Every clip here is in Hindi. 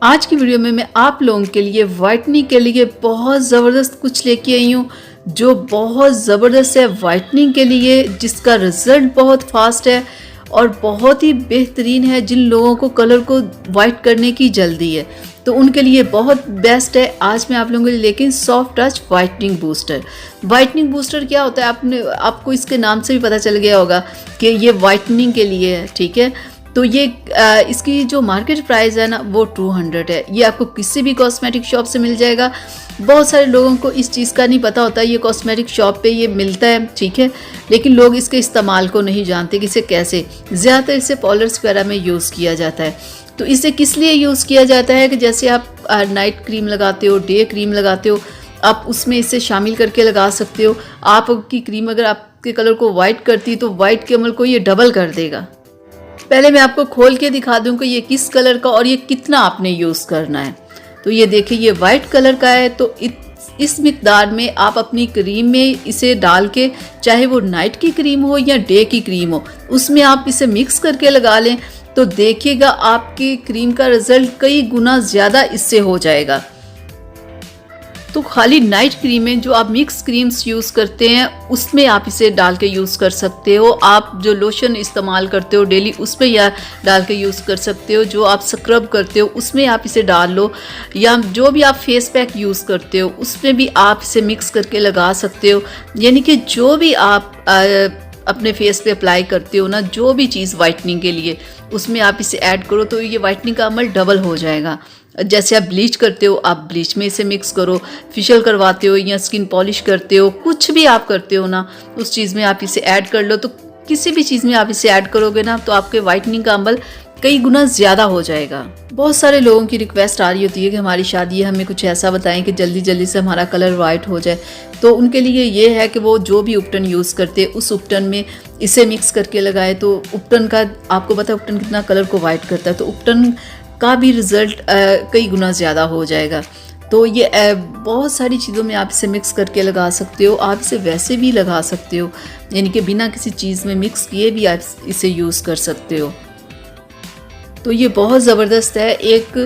आज की वीडियो में मैं आप लोगों के लिए वाइटनिंग के लिए बहुत ज़बरदस्त कुछ लेके आई हूँ जो बहुत ज़बरदस्त है वाइटनिंग के लिए, जिसका रिज़ल्ट बहुत फास्ट है और बहुत ही बेहतरीन है। जिन लोगों को कलर को वाइट करने की जल्दी है तो उनके लिए बहुत बेस्ट है। आज मैं आप लोगों के लिए लेकिन soft touch whitening booster. Whitening booster क्या होता है, आपको इसके नाम से भी पता चल गया होगा कि ये वाइटनिंग के लिए है, ठीक है। तो ये इसकी जो मार्केट प्राइस है ना वो 200 है। ये आपको किसी भी कॉस्मेटिक शॉप से मिल जाएगा। बहुत सारे लोगों को इस चीज़ का नहीं पता होता, ये कॉस्मेटिक शॉप पे ये मिलता है, ठीक है, लेकिन लोग इसके इस्तेमाल को नहीं जानते कि इसे कैसे। ज़्यादातर इसे पार्लर्स वगैरह में यूज़ किया जाता है। तो इसे किस लिए यूज़ किया जाता है कि जैसे आप नाइट क्रीम लगाते हो, डे क्रीम लगाते हो, आप उसमें इसे शामिल करके लगा सकते हो। आपकी क्रीम अगर आपके कलर को वाइट करती है तो वाइट के अमल को ये डबल कर देगा। पहले मैं आपको खोल के दिखा दूं कि ये किस कलर का और ये कितना आपने यूज़ करना है। तो ये देखिए ये वाइट कलर का है, तो इस मिकदार में आप अपनी क्रीम में इसे डाल के, चाहे वो नाइट की क्रीम हो या डे की क्रीम हो, उसमें आप इसे मिक्स करके लगा लें तो देखिएगा आपकी क्रीम का रिजल्ट कई गुना ज़्यादा इससे हो जाएगा। तो खाली नाइट क्रीम में जो आप मिक्स क्रीम्स यूज़ करते हैं उसमें आप इसे डाल के यूज़ कर सकते हो। आप जो लोशन इस्तेमाल करते हो डेली उसमें या डाल के यूज़ कर सकते हो। जो आप स्क्रब करते हो उसमें आप इसे डाल लो, या जो भी आप फेस पैक यूज़ करते हो उसमें भी आप इसे मिक्स करके लगा सकते हो। यानी कि जो भी आप अपने फेस पे अप्लाई करते हो ना, जो भी चीज़ वाइटनिंग के लिए, उसमें आप इसे ऐड करो तो ये वाइटनिंग का अमल डबल हो जाएगा। जैसे आप ब्लीच करते हो, आप ब्लीच में इसे मिक्स करो, फेशियल करवाते हो या स्किन पॉलिश करते हो, कुछ भी आप करते हो ना, उस चीज़ में आप इसे ऐड कर लो। तो किसी भी चीज़ में आप इसे ऐड करोगे ना तो आपके वाइटनिंग का अमल कई गुना ज़्यादा हो जाएगा। बहुत सारे लोगों की रिक्वेस्ट आ रही होती है कि हमारी शादी है, हमें कुछ ऐसा बताएं कि जल्दी जल्दी से हमारा कलर वाइट हो जाए। तो उनके लिए ये है कि वो जो भी उपटन यूज़ करते हैं उस उपटन में इसे मिक्स करके लगाए। तो उपटन का आपको पता है उपटन कितना कलर को वाइट करता है, तो उपटन का भी रिज़ल्ट कई गुना ज़्यादा हो जाएगा। तो ये बहुत सारी चीज़ों में आप इसे मिक्स करके लगा सकते हो। आप इसे वैसे भी लगा सकते हो, यानी कि बिना किसी चीज़ में मिक्स किए भी आप इसे यूज़ कर सकते हो। तो ये बहुत ज़बरदस्त है, एक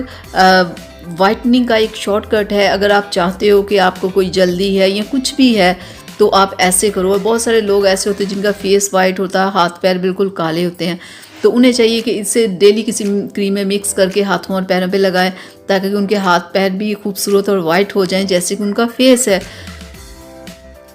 वाइटनिंग का एक शॉर्टकट है। अगर आप चाहते हो कि आपको कोई जल्दी है या कुछ भी है तो आप ऐसे करो। और बहुत सारे लोग ऐसे होते हैं जिनका फेस वाइट होता है, हाथ पैर बिल्कुल काले होते हैं, तो उन्हें चाहिए कि इसे डेली किसी क्रीम में मिक्स करके हाथों और पैरों पे लगाएं ताकि उनके हाथ पैर भी खूबसूरत और वाइट हो जाएं जैसे कि उनका फेस है।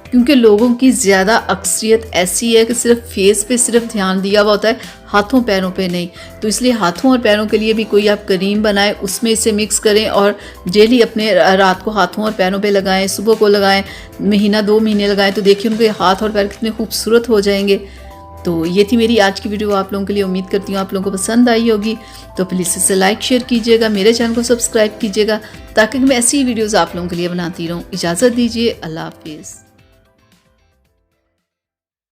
क्योंकि लोगों की ज़्यादा अक्सरियत ऐसी है कि सिर्फ फेस पे सिर्फ ध्यान दिया हुआ होता है, हाथों पैरों पे नहीं। तो इसलिए हाथों और पैरों के लिए भी कोई आप क्रीम बनाएं, उसमें इसे मिक्स करें और डेली अपने रात को हाथों और पैरों पे लगाएं, सुबह को लगाएं, महीना 2 महीने लगाएं, तो देखिए उनके हाथ और पैर कितने खूबसूरत हो जाएंगे। तो ये थी मेरी आज की वीडियो आप लोगों के लिए। उम्मीद करती हूँ आप लोगों को पसंद आई होगी। तो प्लीज़ इसे लाइक शेयर कीजिएगा, मेरे चैनल को सब्सक्राइब कीजिएगा ताकि मैं ऐसी वीडियोज़ आप लोगों के लिए बनाती रहूँ। इजाज़त दीजिए, अल्लाह हाफिज़।